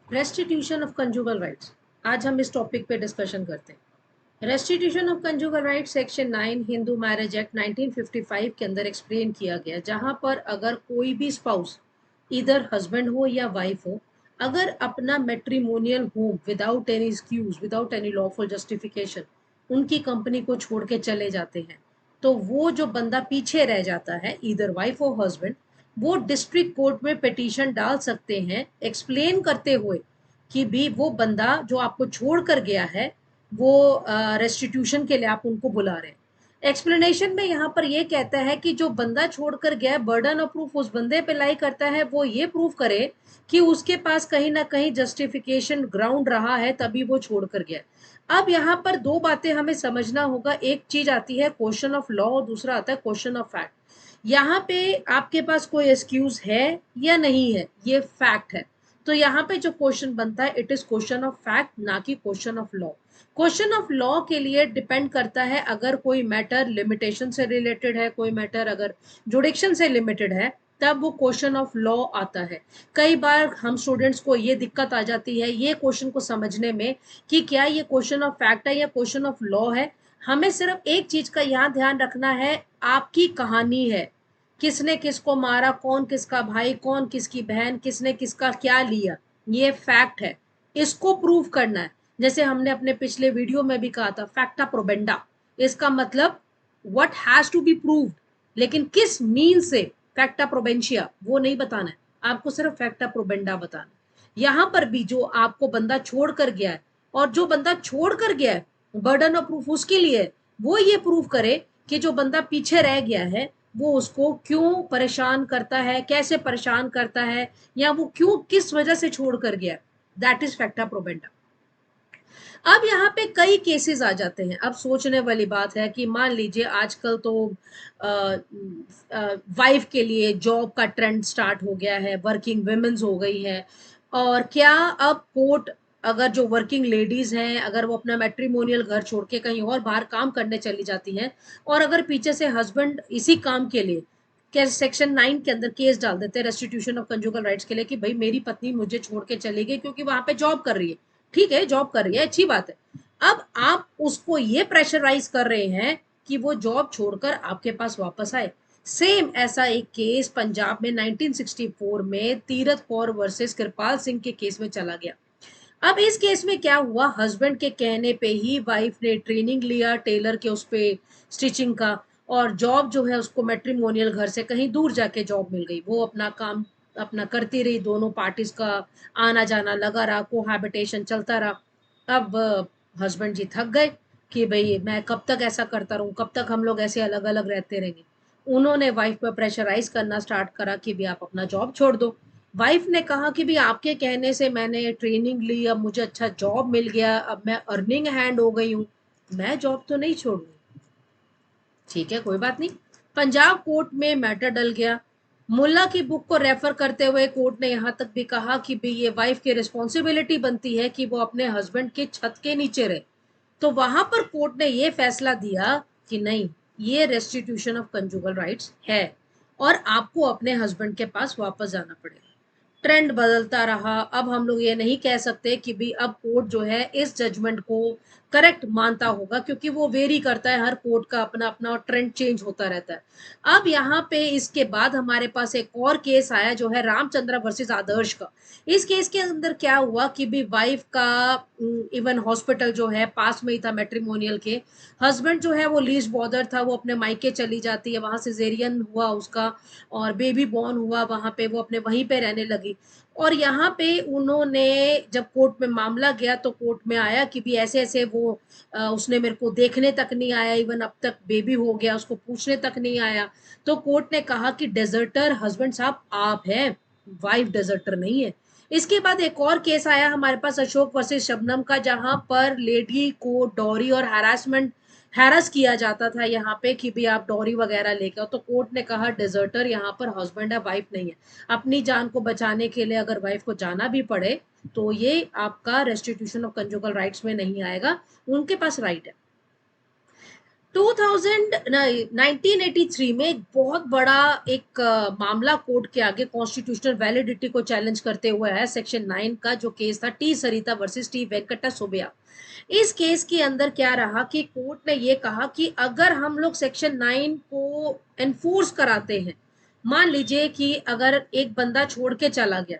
Restitution of conjugal rights, आज हम इस टॉपिक पे डिस्कशन करते हैं। Restitution of conjugal rights section 9 Hindu marriage act 1955 के अंदर एक्सप्लेन किया गया, जहां पर अगर कोई भी स्पाउस इधर हस्बैंड हो या वाइफ हो, अगर अपना matrimonial home without any excuse, without any lawful justification उनकी कंपनी को छोड़ के चले जाते हैं, तो वो जो बंदा पीछे रह जाता है, इधर वाइफ और हस्बैंड, वो डिस्ट्रिक्ट कोर्ट में पिटीशन डाल सकते हैं एक्सप्लेन करते हुए कि भी वो बंदा जो आपको छोड़ कर गया है वो रेस्टिट्यूशन के लिए आप उनको बुला रहे हैं। एक्सप्लेनेशन में यहाँ पर ये कहता है कि जो बंदा छोड़कर गया है, बर्डन ऑफ प्रूफ उस बंदे पे लाई करता है, वो ये प्रूव करे कि उसके पास कहीं ना कहीं जस्टिफिकेशन ग्राउंड रहा है तभी वो छोड़कर गया। अब यहाँ पर दो बातें हमें समझना होगा, एक चीज आती है क्वेश्चन ऑफ लॉ और दूसरा आता है क्वेश्चन ऑफ फैक्ट। यहाँ पे आपके पास कोई एक्सक्यूज है या नहीं है, ये फैक्ट है। तो यहाँ पे जो क्वेश्चन बनता है it is question of fact, ना कि question of law. Question of law के लिए डिपेंड करता है, अगर कोई मैटर लिमिटेशन से रिलेटेड है, कोई मैटर अगर जुडिक्शन से लिमिटेड है, तब वो क्वेश्चन ऑफ लॉ आता है। कई बार हम स्टूडेंट्स को ये दिक्कत आ जाती है ये क्वेश्चन को समझने में कि क्या ये क्वेश्चन ऑफ फैक्ट है या क्वेश्चन ऑफ लॉ है। हमें सिर्फ एक चीज का यहाँ ध्यान रखना है, आपकी कहानी है, किसने किसको मारा, कौन किसका भाई, कौन किसकी बहन, किसने किसका क्या लिया, ये फैक्ट है, इसको प्रूव करना है। जैसे हमने अपने पिछले वीडियो में भी कहा था, फैक्टा प्रोबेंडा, इसका मतलब what has to be proved, लेकिन किस मीन से, फैक्टा प्रोबेंशिया वो नहीं बताना है, आपको सिर्फ फैक्टा प्रोबेंडा बताना है। यहां पर भी जो आपको बंदा छोड़ कर गया है, और जो बंदा छोड़ कर गया है बर्डन ऑफ प्रूफ उसके लिए, वो ये प्रूव करे कि जो बंदा पीछे रह गया है वो उसको क्यों परेशान करता है, कैसे परेशान करता है, या वो क्यों किस वजह से छोड़ कर गया। That is facta probanda. अब यहाँ पे कई केसेस आ जाते हैं। अब सोचने वाली बात है कि मान लीजिए आजकल तो वाइफ के लिए जॉब का ट्रेंड स्टार्ट हो गया है, वर्किंग वुमेन्स हो गई है, और क्या अब कोर्ट, अगर जो वर्किंग लेडीज हैं अगर वो अपना मैट्रिमोनियल घर छोड़ के कहीं और बाहर काम करने चली जाती हैं, और अगर पीछे से हस्बैंड इसी काम के लिए क्या सेक्शन 9 के अंदर केस डाल देते हैं रेस्टिट्यूशन ऑफ कंजुगल राइट्स के लिए कि भाई मेरी पत्नी मुझे छोड़ के चली गई क्योंकि वहां पे जॉब कर रही है, ठीक है जॉब कर रही है अच्छी बात है। अब आप उसको ये प्रेशराइज कर रहे हैं कि वो जॉब छोड़कर आपके पास वापस आए। सेम ऐसा एक केस पंजाब में 1964 में तीरथ कौर वर्सेस कृपाल सिंह के केस में चला गया। अब इस केस में क्या हुआ, हस्बैंड के कहने पे ही वाइफ ने ट्रेनिंग लिया टेलर के उस पे स्टिचिंग का, और जॉब जो है उसको मैट्रिमोनियल घर से कहीं दूर जाके जॉब मिल गई, वो अपना काम अपना करती रही, दोनों पार्टीज का आना जाना लगा रहा, कोहैबिटेशन चलता रहा। अब हस्बैंड जी थक गए कि भाई मैं कब तक ऐसा करता रहूं, कब तक हम लोग ऐसे अलग अलग रहते रहेंगे। उन्होंने वाइफ पर प्रेशराइज करना स्टार्ट करा कि भी आप अपना जॉब छोड़ दो। वाइफ ने कहा कि भी आपके कहने से मैंने ट्रेनिंग ली, अब मुझे अच्छा जॉब मिल गया, अब मैं अर्निंग हैंड हो गई हूँ, मैं जॉब तो नहीं छोड़ूंगी। ठीक है कोई बात नहीं, पंजाब कोर्ट में मैटर डल गया। मुल्ला की बुक को रेफर करते हुए कोर्ट ने यहां तक भी कहा कि भी ये वाइफ की रिस्पॉन्सिबिलिटी बनती है कि वो अपने हस्बैंड के छत के नीचे रहे। तो वहां पर कोर्ट ने ये फैसला दिया कि नहीं, ये रेस्टिट्यूशन ऑफ कंजुगल राइट्स है और आपको अपने हस्बैंड के पास वापस जाना पड़ेगा। ट्रेंड बदलता रहा, अब हम लोग ये नहीं कह सकते कि भी अब कोर्ट जो है इस जजमेंट को करेक्ट मानता होगा, क्योंकि वो वेरी करता है, हर कोर्ट का अपना अपना ट्रेंड चेंज होता रहता है। अब यहाँ पे इसके बाद हमारे पास एक और केस आया जो है रामचंद्र वर्सेस आदर्श का। इस केस के अंदर क्या हुआ कि भी वाइफ का इवन हॉस्पिटल जो है पास में ही था मैट्रिमोनियल के, हस्बैंड जो है वो लीस्ट बॉर्डर था, वो अपने मायके चली जाती है, वहां सिजेरियन हुआ उसका और बेबी बॉर्न हुआ, वहां पे वो अपने वहीं पे रहने लगी। और यहाँ पे उन्होंने जब कोर्ट में मामला गया तो कोर्ट में आया कि भी ऐसे ऐसे वो उसने मेरे को देखने तक नहीं आया, इवन अब तक बेबी हो गया उसको पूछने तक नहीं आया। तो कोर्ट ने कहा कि डेजर्टर हस्बैंड साहब आप हैं, वाइफ डेजर्टर नहीं है। इसके बाद एक और केस आया हमारे पास अशोक वर्सेस शबनम का, जहां पर लेडी को डॉरी और हैरस किया जाता था यहाँ पे कि भी आप डॉरी वगैरह लेके आओ। तो कोर्ट ने कहा डेजर्टर यहाँ पर हस्बैंड है, वाइफ नहीं है। अपनी जान को बचाने के लिए अगर वाइफ को जाना भी पड़े तो ये आपका रेस्टिट्यूशन ऑफ कंजुगल राइट्स में नहीं आएगा, उनके पास राइट है। 1983 में एक बहुत बड़ा एक मामला कोर्ट के आगे कॉन्स्टिट्यूशनल वैलिडिटी को चैलेंज करते हुए है, सेक्शन 9 का जो केस था, टी सरिता वर्सेस टी वेंकटा सुब्बैया। इस केस के अंदर क्या रहा कि कोर्ट ने ये कहा कि अगर हम लोग सेक्शन 9 को एनफोर्स कराते हैं, मान लीजिए कि अगर एक बंदा छोड़ के चला गया,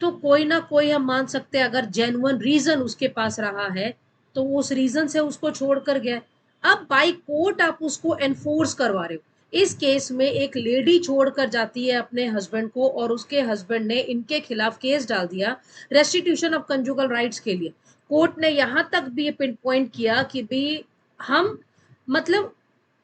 तो कोई ना कोई हम मान सकते हैं, अगर जेन्युइन रीजन उसके पास रहा है तो वो उस रीजन से उसको छोड़ कर गया। अब बाई कोर्ट आप उसको एनफोर्स करवा रहे हो। इस केस में एक लेडी छोड़कर जाती है अपने हस्बैंड को, और उसके हस्बैंड ने इनके खिलाफ केस डाल दिया रेस्टिट्यूशन ऑफ कंजुगल राइट्स के लिए। कोर्ट ने यहां तक भी पिन पॉइंट किया कि भी हम, मतलब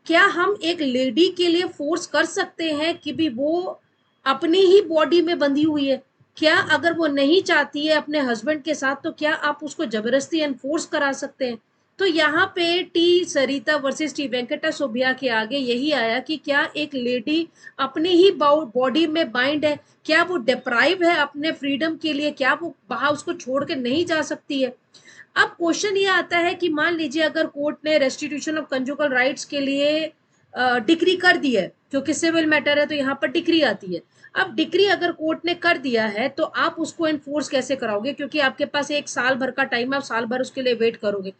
क्या हम एक लेडी के लिए फोर्स कर सकते हैं कि भी वो अपनी ही बॉडी में बंधी हुई है, क्या अगर वो नहीं चाहती है अपने हस्बैंड के साथ, तो क्या आप उसको जबरदस्ती एनफोर्स करा सकते हैं? तो यहाँ पे टी सरिता वर्सेस टी वेंकटा सुब्बिया के आगे यही आया कि क्या एक लेडी अपनी ही बॉडी में बाइंड है, क्या वो डिप्राइव है अपने फ्रीडम के लिए, क्या वो बाहर उसको छोड़ के नहीं जा सकती है? अब क्वेश्चन ये आता है कि मान लीजिए अगर कोर्ट ने रेस्टिट्यूशन ऑफ कंजुगल राइट्स के लिए डिक्री कर दी है, क्योंकि सिविल मैटर है तो यहाँ पर डिक्री आती है। अब डिक्री अगर कोर्ट ने कर दिया है तो आप उसको एनफोर्स कैसे कराओगे, क्योंकि आपके पास एक साल भर का टाइम है, आप साल भर उसके लिए वेट करोगे।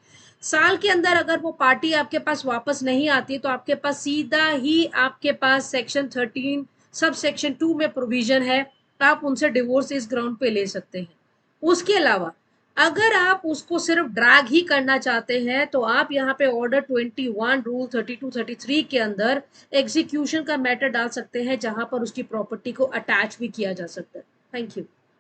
साल के अंदर अगर वो पार्टी आपके पास वापस नहीं आती तो आपके पास सीधा ही आपके पास सेक्शन 13 सब सेक्शन 2 में प्रोविजन है, आप उनसे डिवोर्स इस ग्राउंड पे ले सकते हैं। उसके अलावा अगर आप उसको सिर्फ ड्रैग ही करना चाहते हैं तो आप यहाँ पे ऑर्डर 21 रूल 32-33 के अंदर एग्जीक्यूशन का मैटर डाल सकते हैं, जहां पर उसकी प्रॉपर्टी को अटैच भी किया जा सकता है। Thank you.